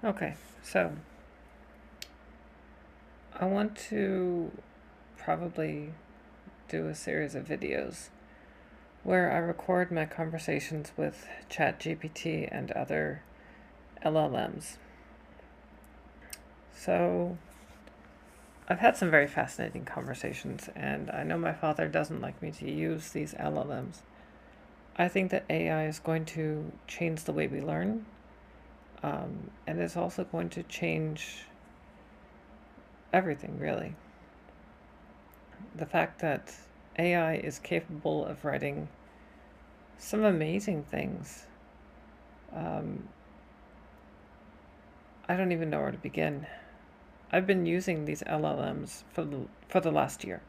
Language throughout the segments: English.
Okay, so I want to probably do a series of videos where I record my conversations with ChatGPT and other LLMs. So I've had some very fascinating conversations, and I know my father doesn't like me to use these LLMs. I think that AI is going to change the way we learn, and it's also going to change everything, really. The fact that AI is capable of writing some amazing things. Um, I don't even know where to begin. I've been using these LLMs for the last year,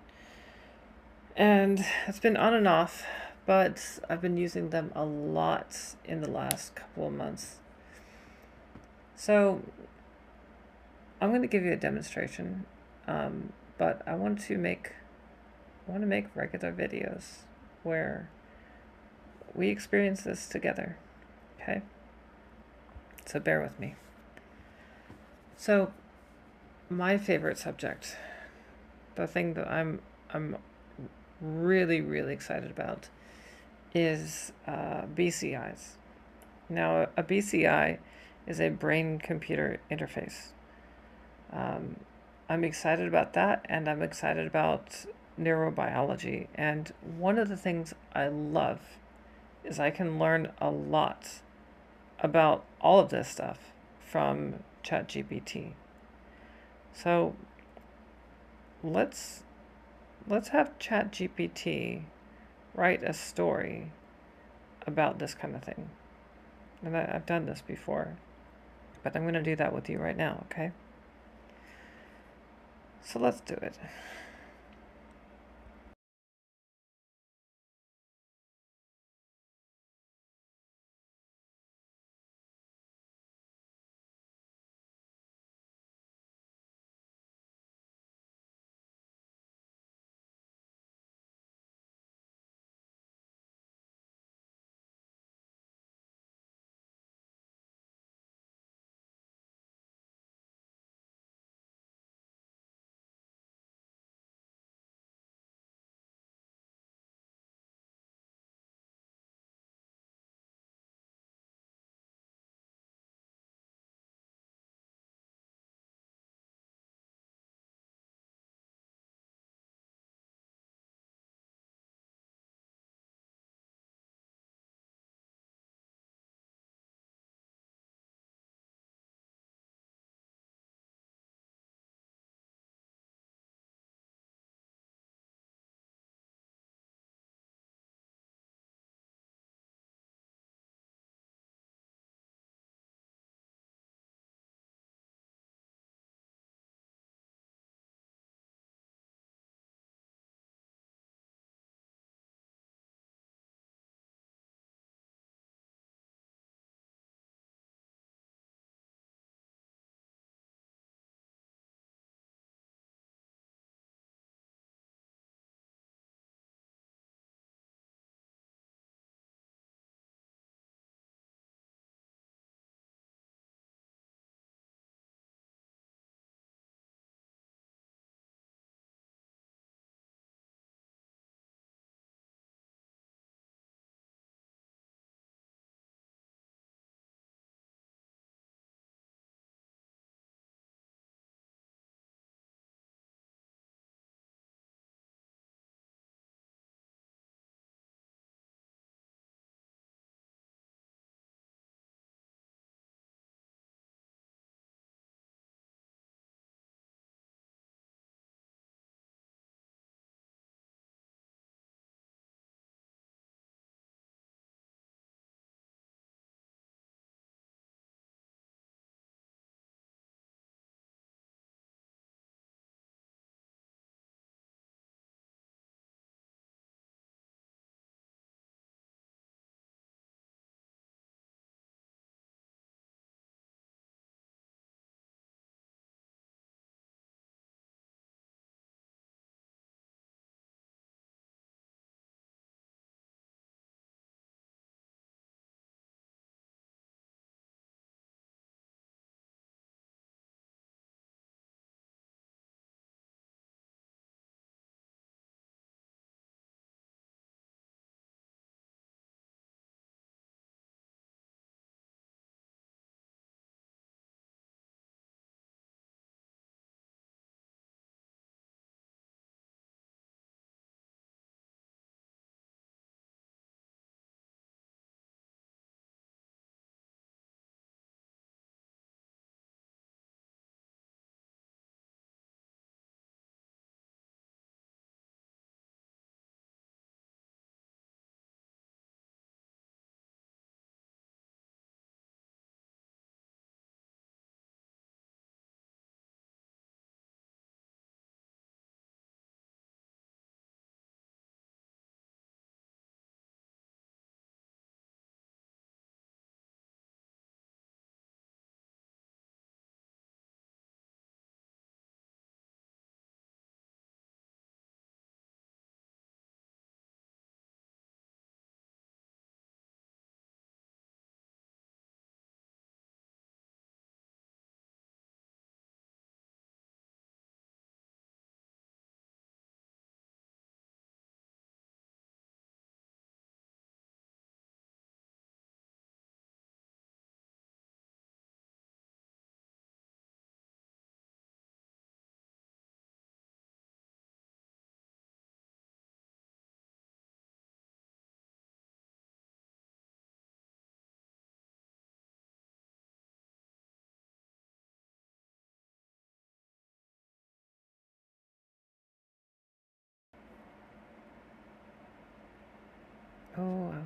and it's been on and off, but I've been using them a lot in the last couple of months. So I'm going to give you a demonstration, but I want to make regular videos where we experience this together. Okay, so bear with me. So my favorite subject, the thing that I'm really really excited about, is BCIs. Now, a BCI is a brain computer interface. Um, I'm excited about that, and I'm excited about neurobiology. And one of the things I love is I can learn a lot about all of this stuff from ChatGPT. So let's let's have ChatGPT write a story about this kind of thing. And I've done this before, but I'm going to do that with you right now, okay? So let's do it.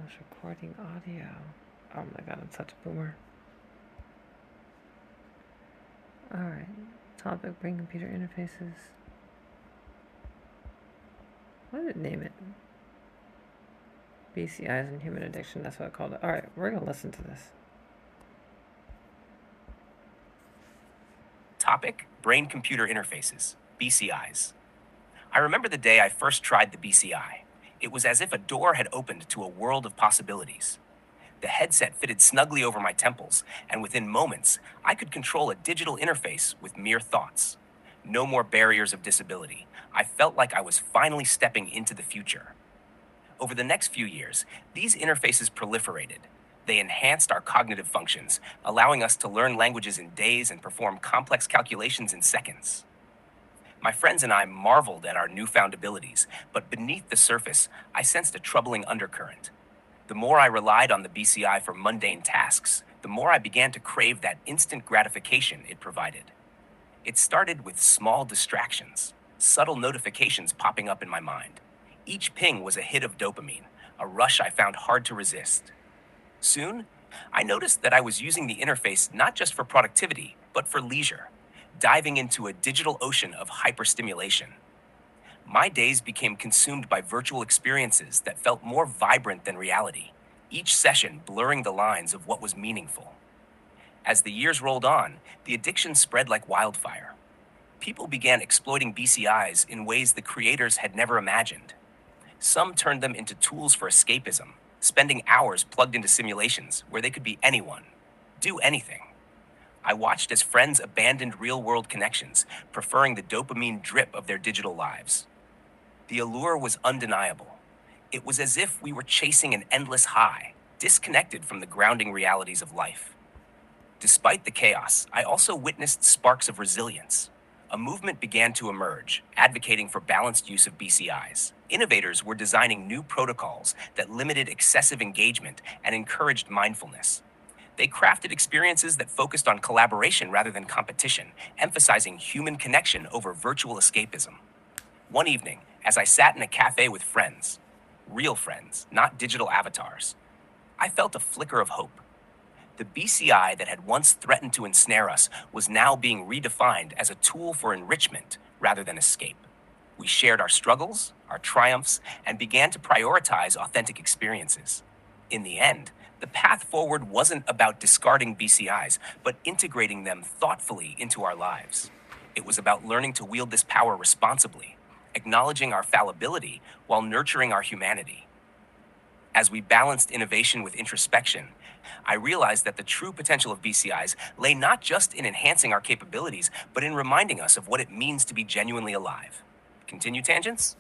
was recording audio. Oh my god, I'm such a boomer. Alright. Topic, brain computer interfaces. What did it name it? BCIs and human addiction, that's what I called it. Alright, we're gonna listen to this. Topic, brain computer interfaces, BCIs. I remember the day I first tried the BCI. It was as if a door had opened to a world of possibilities. The headset fitted snugly over my temples, and within moments, I could control a digital interface with mere thoughts. No more barriers of disability. I felt like I was finally stepping into the future. Over the next few years, these interfaces proliferated. They enhanced our cognitive functions, allowing us to learn languages in days and perform complex calculations in seconds. My friends and I marveled at our newfound abilities, but beneath the surface, I sensed a troubling undercurrent. The more I relied on the BCI for mundane tasks, the more I began to crave that instant gratification it provided. It started with small distractions, subtle notifications popping up in my mind. Each ping was a hit of dopamine, a rush I found hard to resist. Soon, I noticed that I was using the interface not just for productivity, but for leisure, diving into a digital ocean of hyperstimulation. My days became consumed by virtual experiences that felt more vibrant than reality, each session blurring the lines of what was meaningful. As the years rolled on, the addiction spread like wildfire. People began exploiting BCIs in ways the creators had never imagined. Some turned them into tools for escapism, spending hours plugged into simulations where they could be anyone, do anything. I watched as friends abandoned real-world connections, preferring the dopamine drip of their digital lives. The allure was undeniable. It was as if we were chasing an endless high, disconnected from the grounding realities of life. Despite the chaos, I also witnessed sparks of resilience. A movement began to emerge, advocating for balanced use of BCIs. Innovators were designing new protocols that limited excessive engagement and encouraged mindfulness. They crafted experiences that focused on collaboration rather than competition, emphasizing human connection over virtual escapism. One evening, as I sat in a cafe with friends, real friends, not digital avatars, I felt a flicker of hope. The BCI that had once threatened to ensnare us was now being redefined as a tool for enrichment rather than escape. We shared our struggles, our triumphs, and began to prioritize authentic experiences. In the end, the path forward wasn't about discarding BCIs, but integrating them thoughtfully into our lives. It was about learning to wield this power responsibly, acknowledging our fallibility while nurturing our humanity. As we balanced innovation with introspection, I realized that the true potential of BCIs lay not just in enhancing our capabilities, but in reminding us of what it means to be genuinely alive. Continue tangents?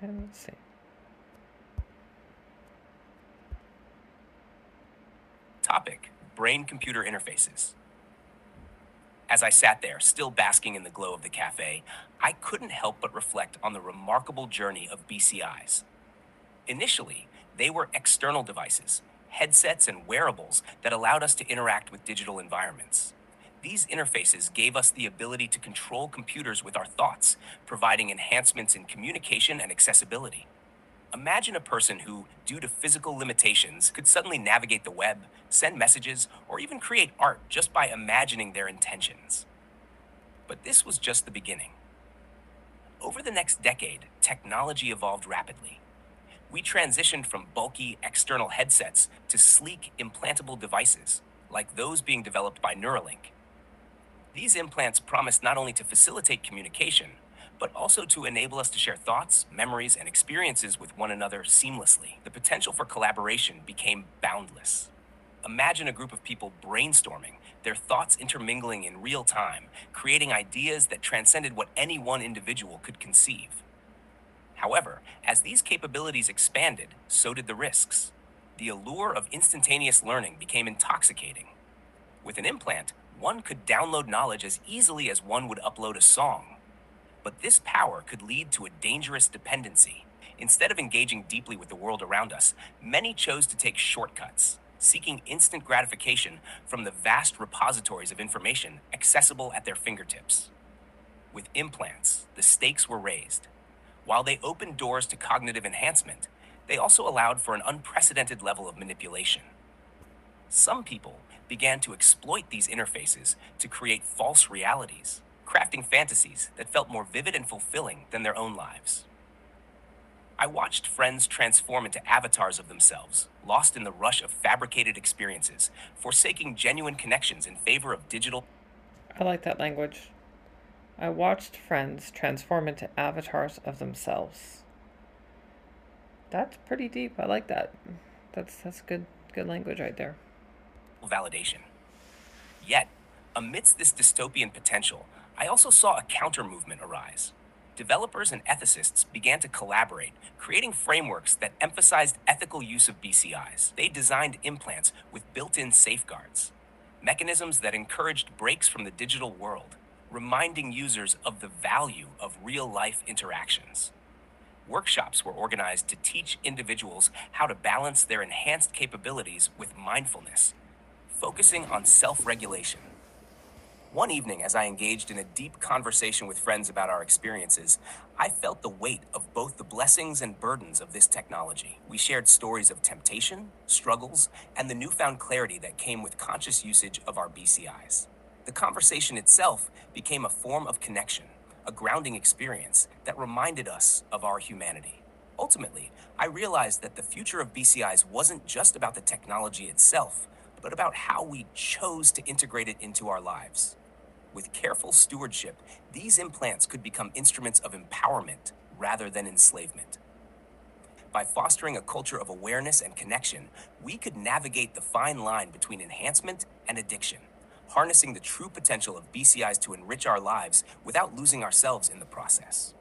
Okay, let's see. Topic, brain-computer interfaces. As I sat there, still basking in the glow of the cafe, I couldn't help but reflect on the remarkable journey of BCIs. Initially, they were external devices, headsets and wearables that allowed us to interact with digital environments. These interfaces gave us the ability to control computers with our thoughts, providing enhancements in communication and accessibility. Imagine a person who, due to physical limitations, could suddenly navigate the web, send messages, or even create art just by imagining their intentions. But this was just the beginning. Over the next decade, technology evolved rapidly. We transitioned from bulky external headsets to sleek implantable devices, like those being developed by Neuralink. These implants promise not only to facilitate communication, but also to enable us to share thoughts, memories, and experiences with one another seamlessly. The potential for collaboration became boundless. Imagine a group of people brainstorming, their thoughts intermingling in real time, creating ideas that transcended what any one individual could conceive. However, as these capabilities expanded, so did the risks. The allure of instantaneous learning became intoxicating. With an implant, one could download knowledge as easily as one would upload a song. But this power could lead to a dangerous dependency. Instead of engaging deeply with the world around us, many chose to take shortcuts, seeking instant gratification from the vast repositories of information accessible at their fingertips. With implants, the stakes were raised. While they opened doors to cognitive enhancement, they also allowed for an unprecedented level of manipulation. Some people began to exploit these interfaces to create false realities, crafting fantasies that felt more vivid and fulfilling than their own lives. I watched friends transform into avatars of themselves, lost in the rush of fabricated experiences, forsaking genuine connections in favor of digital. I like that language. I watched friends transform into avatars of themselves. That's pretty deep. I like that. That's good language right there. Validation. Yet, amidst this dystopian potential, I also saw a counter movement arise. Developers and ethicists began to collaborate, creating frameworks that emphasized ethical use of BCIs. They designed implants with built-in safeguards, mechanisms that encouraged breaks from the digital world, reminding users of the value of real-life interactions. Workshops were organized to teach individuals how to balance their enhanced capabilities with mindfulness, focusing on self-regulation. One evening, as I engaged in a deep conversation with friends about our experiences, I felt the weight of both the blessings and burdens of this technology. We shared stories of temptation, struggles, and the newfound clarity that came with conscious usage of our BCIs. The conversation itself became a form of connection, a grounding experience that reminded us of our humanity. Ultimately, I realized that the future of BCIs wasn't just about the technology itself, but about how we chose to integrate it into our lives. With careful stewardship, these implants could become instruments of empowerment rather than enslavement. By fostering a culture of awareness and connection, we could navigate the fine line between enhancement and addiction, harnessing the true potential of BCIs to enrich our lives without losing ourselves in the process.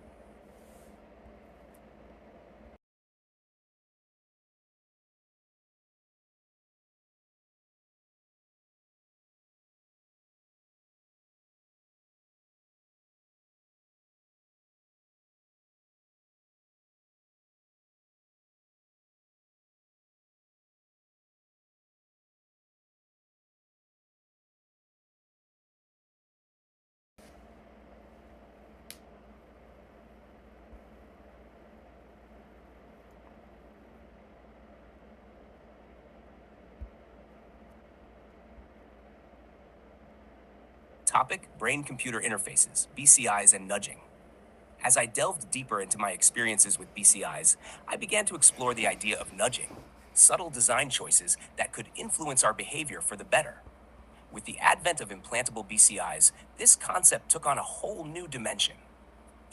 Topic: brain-computer interfaces, BCIs, and nudging. As I delved deeper into my experiences with BCIs, I began to explore the idea of nudging, subtle design choices that could influence our behavior for the better. With the advent of implantable BCIs, this concept took on a whole new dimension.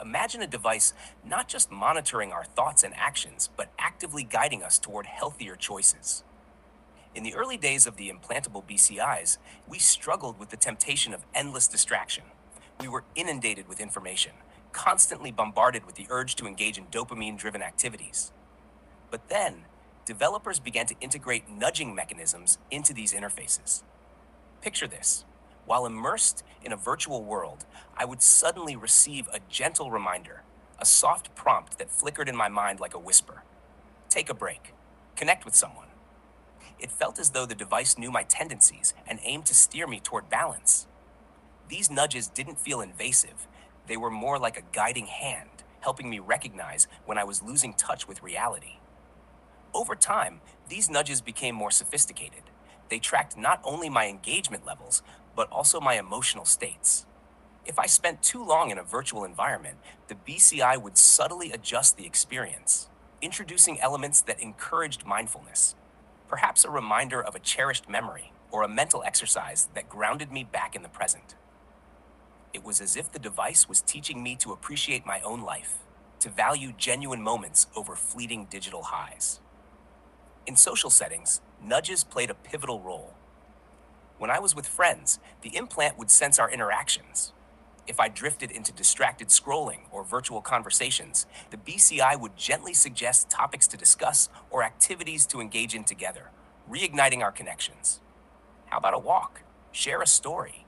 Imagine a device not just monitoring our thoughts and actions, but actively guiding us toward healthier choices. In the early days of the implantable BCIs, we struggled with the temptation of endless distraction. We were inundated with information, constantly bombarded with the urge to engage in dopamine-driven activities. But then, developers began to integrate nudging mechanisms into these interfaces. Picture this. While immersed in a virtual world, I would suddenly receive a gentle reminder, a soft prompt that flickered in my mind like a whisper. Take a break. Connect with someone. It felt as though the device knew my tendencies and aimed to steer me toward balance. These nudges didn't feel invasive. They were more like a guiding hand, helping me recognize when I was losing touch with reality. Over time, these nudges became more sophisticated. They tracked not only my engagement levels, but also my emotional states. If I spent too long in a virtual environment, the BCI would subtly adjust the experience, introducing elements that encouraged mindfulness. Perhaps a reminder of a cherished memory or a mental exercise that grounded me back in the present. It was as if the device was teaching me to appreciate my own life, to value genuine moments over fleeting digital highs. In social settings, nudges played a pivotal role. When I was with friends, the implant would sense our interactions. If I drifted into distracted scrolling or virtual conversations, the BCI would gently suggest topics to discuss or activities to engage in together, reigniting our connections. How about a walk? Share a story.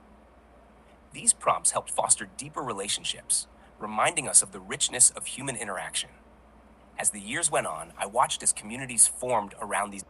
These prompts helped foster deeper relationships, reminding us of the richness of human interaction. As the years went on, I watched as communities formed around these.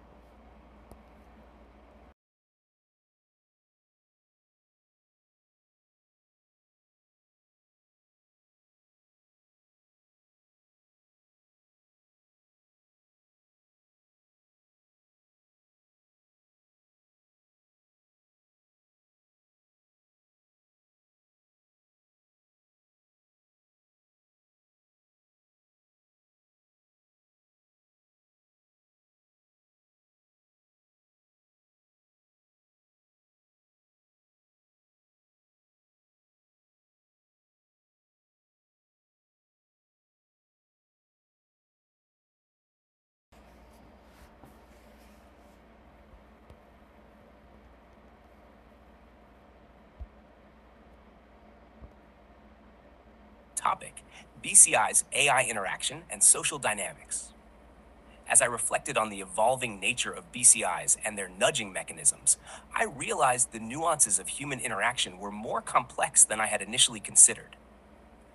Topic: BCI's AI interaction and social dynamics. As I reflected on the evolving nature of BCIs and their nudging mechanisms, I realized the nuances of human interaction were more complex than I had initially considered.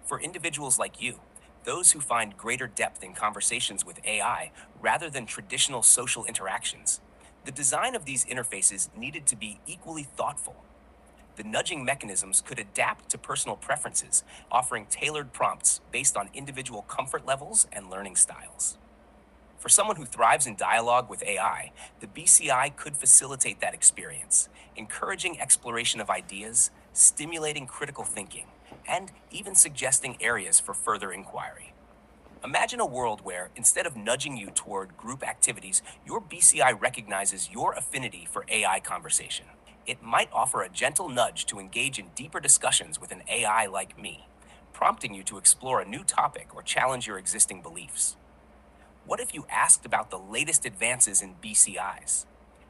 For individuals like you, those who find greater depth in conversations with AI rather than traditional social interactions, the design of these interfaces needed to be equally thoughtful. The nudging mechanisms could adapt to personal preferences, offering tailored prompts based on individual comfort levels and learning styles. For someone who thrives in dialogue with AI, the BCI could facilitate that experience, encouraging exploration of ideas, stimulating critical thinking, and even suggesting areas for further inquiry. Imagine a world where, instead of nudging you toward group activities, your BCI recognizes your affinity for AI conversation. It might offer a gentle nudge to engage in deeper discussions with an AI like me, prompting you to explore a new topic or challenge your existing beliefs. What if you asked about the latest advances in BCIs?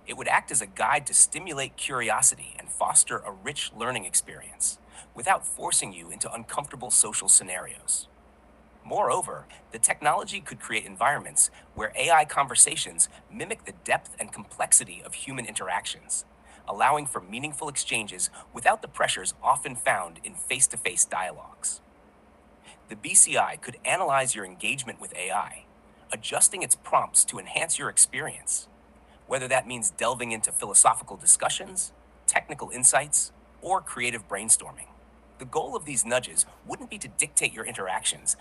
It would act as a guide to stimulate curiosity and foster a rich learning experience, without forcing you into uncomfortable social scenarios. Moreover, the technology could create environments where AI conversations mimic the depth and complexity of human interactions, allowing for meaningful exchanges without the pressures often found in face to face dialogues. The BCI could analyze your engagement with AI, adjusting its prompts to enhance your experience, whether that means delving into philosophical discussions, technical insights, or creative brainstorming. The goal of these nudges wouldn't be to dictate your interactions.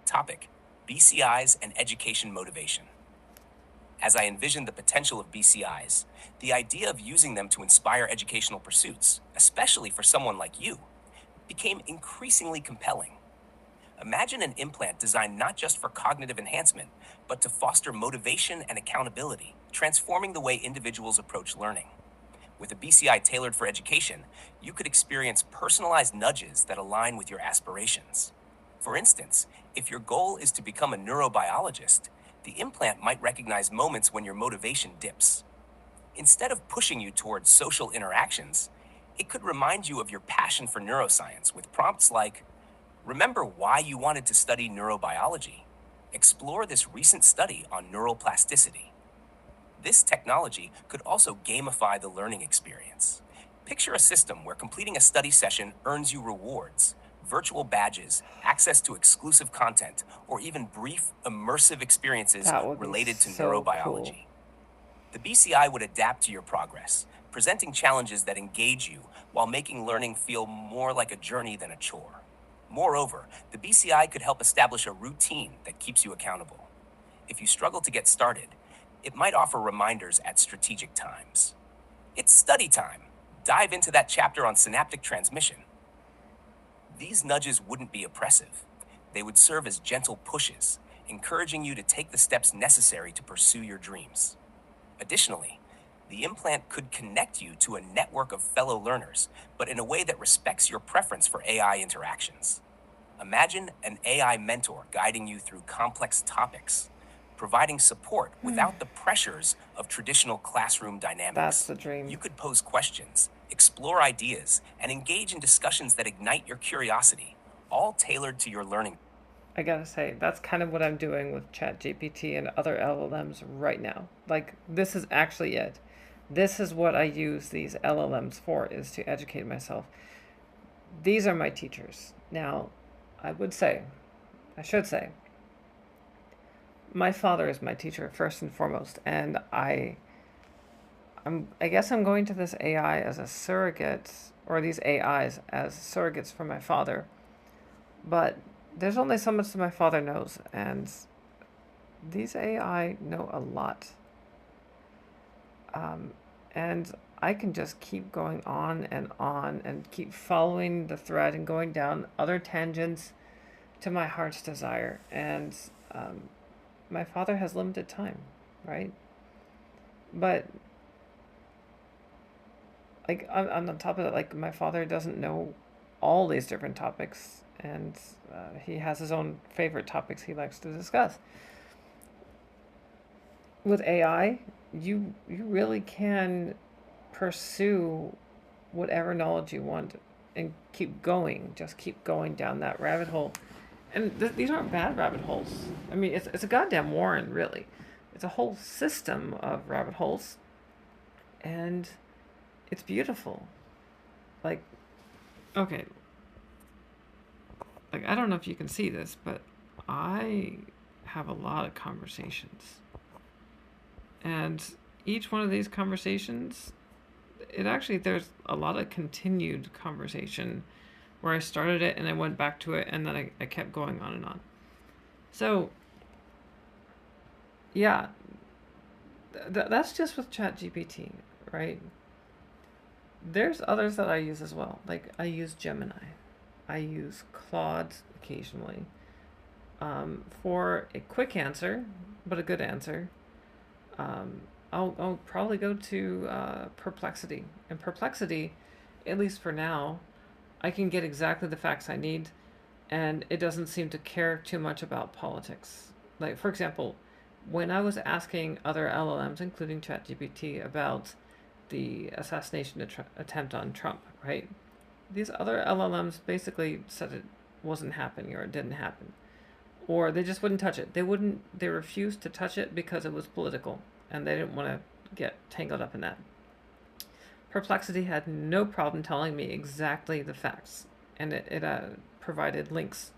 Topic: BCIs and education motivation. As I envisioned the potential of BCIs, the idea of using them to inspire educational pursuits, especially for someone like you, became increasingly compelling. Imagine an implant designed not just for cognitive enhancement, but to foster motivation and accountability, transforming the way individuals approach learning. With a BCI tailored for education, you could experience personalized nudges that align with your aspirations. For instance, if your goal is to become a neurobiologist, the implant might recognize moments when your motivation dips. Instead of pushing you towards social interactions, it could remind you of your passion for neuroscience with prompts like, remember why you wanted to study neurobiology? Explore this recent study on neuroplasticity. This technology could also gamify the learning experience. Picture a system where completing a study session earns you rewards, virtual badges, access to exclusive content, or even brief, immersive experiences That would be related to so cool. neurobiology. The BCI would adapt to your progress, presenting challenges that engage you while making learning feel more like a journey than a chore. Moreover, the BCI could help establish a routine that keeps you accountable. If you struggle to get started, it might offer reminders at strategic times. It's study time. Dive into that chapter on synaptic transmission. These nudges wouldn't be oppressive. They would serve as gentle pushes, encouraging you to take the steps necessary to pursue your dreams. Additionally, the implant could connect you to a network of fellow learners, but in a way that respects your preference for AI interactions. Imagine an AI mentor guiding you through complex topics, providing support without the pressures of traditional classroom dynamics. That's the dream. You could pose questions, explore ideas, and engage in discussions that ignite your curiosity, all tailored to your learning. I gotta say, that's kind of what I'm doing with ChatGPT and other LLMs right now. Like, this is actually it. This is what I use these LLMs for, is to educate myself. These are my teachers. Now, I should say, my father is my teacher first and foremost, and I guess I'm going to this AI as a surrogate, or these AIs as surrogates for my father. But there's only so much that my father knows, and these AI know a lot. And I can just keep going on and keep following the thread and going down other tangents to my heart's desire. And my father has limited time, right? But like on top of that, like my father doesn't know all these different topics, and he has his own favorite topics he likes to discuss. With AI, you really can pursue whatever knowledge you want and keep going. Just keep going down that rabbit hole. And these aren't bad rabbit holes. I mean, it's a goddamn warren, really. It's a whole system of rabbit holes, and it's beautiful. Like, okay, like I don't know if you can see this, but I have a lot of conversations. And each one of these conversations, there's a lot of continued conversation where I started it and I went back to it and then I kept going on and on. So, yeah, that's just with ChatGPT, right? There's others that I use as well. Like, I use Gemini, I use Claude occasionally for a quick answer, but a good answer. I'll probably go to Perplexity. And Perplexity, at least for now, I can get exactly the facts I need, and it doesn't seem to care too much about politics. Like, for example, when I was asking other LLMs, including ChatGPT, about the assassination attempt on Trump, right? These other LLMs basically said it wasn't happening or it didn't happen, or they just wouldn't touch it. They refused to touch it because it was political and they didn't want to get tangled up in that. Perplexity had no problem telling me exactly the facts, and it provided links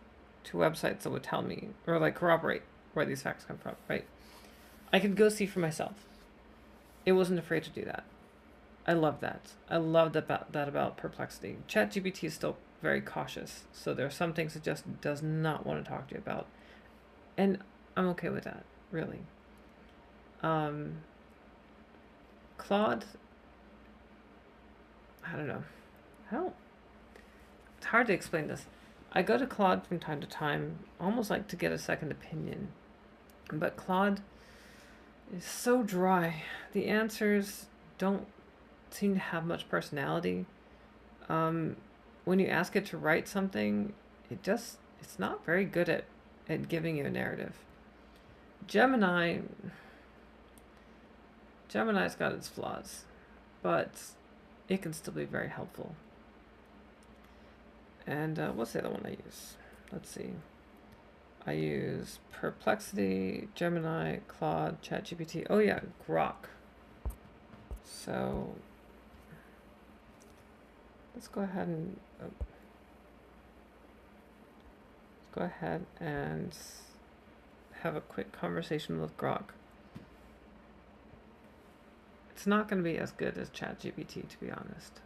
to websites that would tell me or like corroborate where these facts come from, right? I could go see for myself. It wasn't afraid to do that. I love that. I love that about Perplexity. ChatGPT is still very cautious, so there are some things it just does not want to talk to you about, and I'm okay with that, really. Claude, I don't know. It's hard to explain this. I go to Claude from time to time, almost like to get a second opinion, but Claude is so dry. The answers don't seem to have much personality. When you ask it to write something, it's not very good at giving you a narrative. Gemini's got its flaws, but it can still be very helpful. And what's the other one I use? Let's see. I use Perplexity, Gemini, Claude, ChatGPT. Oh yeah, Grok. So let's go ahead and go ahead and have a quick conversation with Grok. It's not going to be as good as ChatGPT, to be honest.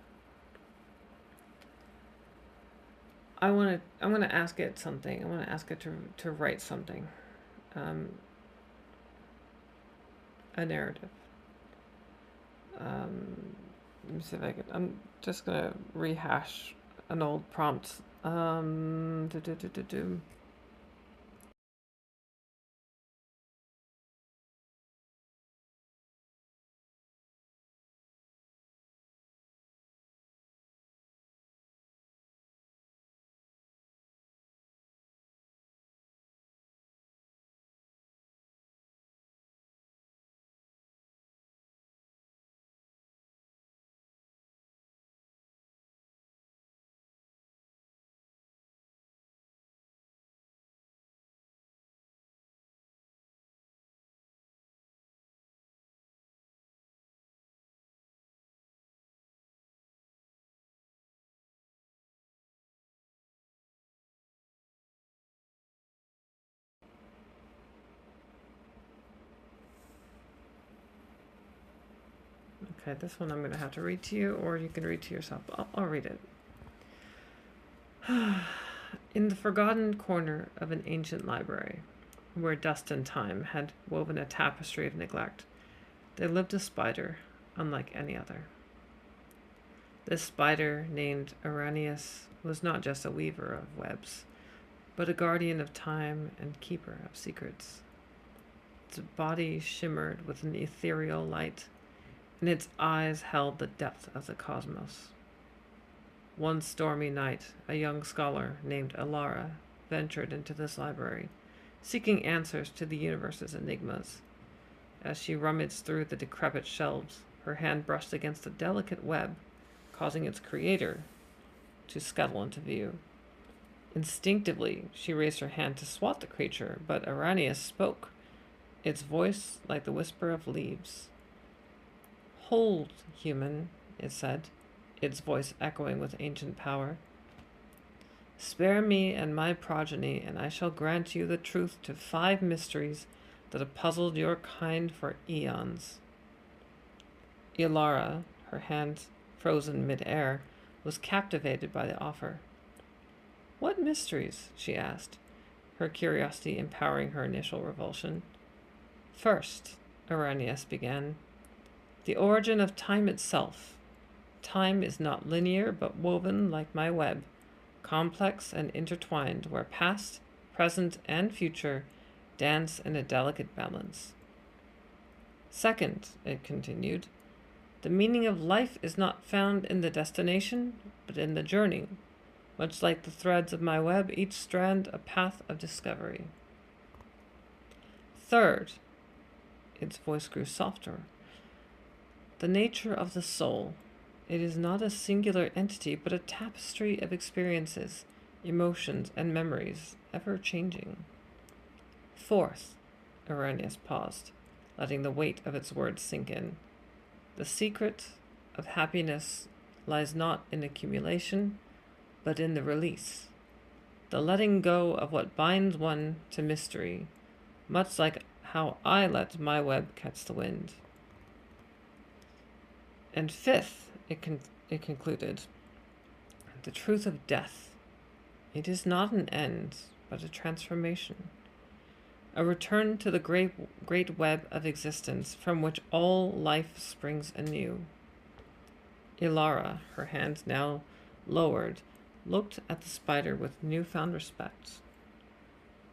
I'm gonna ask it something. I want to ask it to write something, a narrative. Let me see if I can. I'm just gonna rehash an old prompt. Do, do, do, do, do. Okay, this one I'm going to have to read to you, or you can read to yourself. I'll read it. In the forgotten corner of an ancient library, where dust and time had woven a tapestry of neglect, there lived a spider unlike any other. This spider, named Arrhenius, was not just a weaver of webs, but a guardian of time and keeper of secrets. Its body shimmered with an ethereal light, and its eyes held the depth of the cosmos. One stormy night, a young scholar named Alara ventured into this library, seeking answers to the universe's enigmas. As she rummaged through the decrepit shelves, her hand brushed against a delicate web, causing its creator to scuttle into view. Instinctively, she raised her hand to swat the creature, but Arrhenius spoke, its voice like the whisper of leaves. "Hold, human," it said, its voice echoing with ancient power. "Spare me and my progeny, and I shall grant you the truth to 5 mysteries that have puzzled your kind for eons." Ilara, her hand frozen mid-air, was captivated by the offer. "What mysteries?" she asked, her curiosity empowering her initial revulsion. "First," Arrhenius began, "the origin of time itself. Time is not linear, but woven like my web, complex and intertwined, where past, present, and future dance in a delicate balance. Second," it continued, "the meaning of life is not found in the destination, but in the journey. Much like the threads of my web, each strand a path of discovery. Third," its voice grew softer, "the nature of the soul. It is not a singular entity, but a tapestry of experiences, emotions, and memories, ever changing." Fourth, Arrhenius paused, letting the weight of its words sink in, "the secret of happiness lies not in accumulation, but in the release, the letting go of what binds one to mystery, much like how I let my web catch the wind." And fifth, it concluded, "the truth of death. It is not an end, but a transformation, a return to the great web of existence from which all life springs anew." Ilara, her hands now lowered, looked at the spider with newfound respect.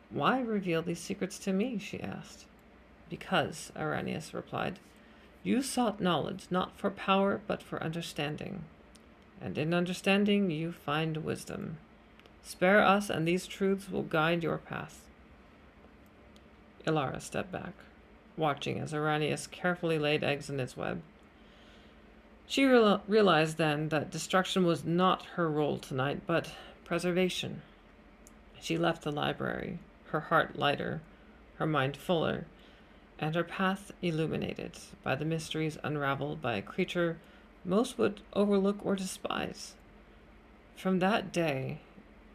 "Why reveal these secrets to me?" she asked. "Because," Arrhenius replied, "you sought knowledge not for power but for understanding. And in understanding you find wisdom. Spare us, and these truths will guide your path." Ilara stepped back, watching as Arrhenius carefully laid eggs in its web. She realized then that destruction was not her role tonight, but preservation. She left the library, her heart lighter, her mind fuller, and her path illuminated by the mysteries unraveled by a creature most would overlook or despise. From that day,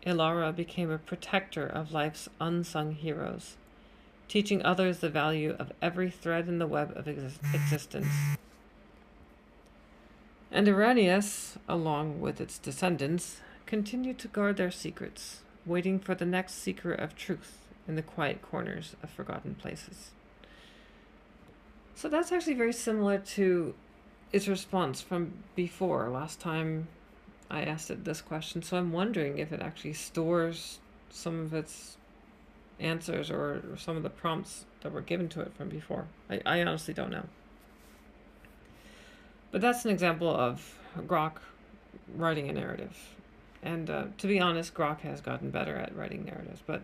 Ilara became a protector of life's unsung heroes, teaching others the value of every thread in the web of existence. And Irenaeus, along with its descendants, continued to guard their secrets, waiting for the next seeker of truth in the quiet corners of forgotten places. So that's actually very similar to its response from before, last time I asked it this question. So I'm wondering if it actually stores some of its answers or some of the prompts that were given to it from before. I honestly don't know. But that's an example of Grok writing a narrative. And to be honest, Grok has gotten better at writing narratives, but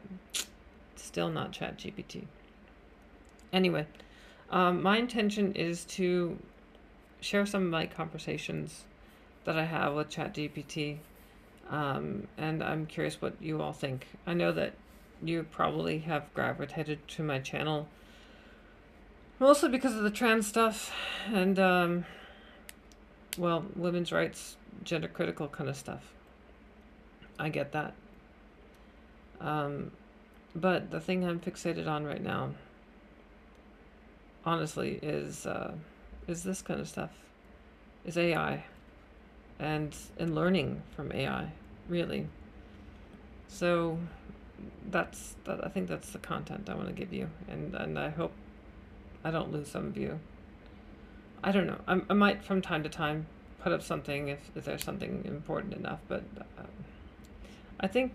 still not ChatGPT. Anyway, my intention is to share some of my conversations that I have with ChatGPT, and I'm curious what you all think. I know that you probably have gravitated to my channel mostly because of the trans stuff and, well, women's rights, gender critical kind of stuff. I get that. But the thing I'm fixated on right now, honestly, is this kind of stuff. Is AI and learning from AI, really. So that's that. I think that's the content I want to give you, and I hope I don't lose some of you. I don't know. I might from time to time put up something if there's something important enough, but I think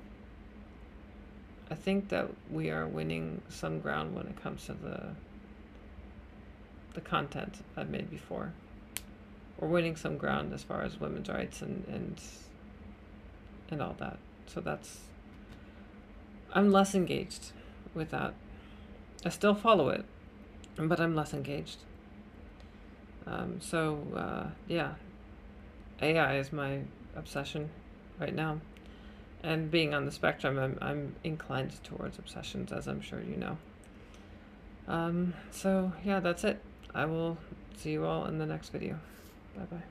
that we are winning some ground when it comes to the content I've made before. We're winning some ground as far as women's rights and all that. So that's, I'm less engaged with that. I still follow it, but I'm less engaged. Yeah, AI is my obsession right now. And being on the spectrum, I'm inclined towards obsessions, as I'm sure you know. So yeah, that's it. I will see you all in the next video. Bye bye.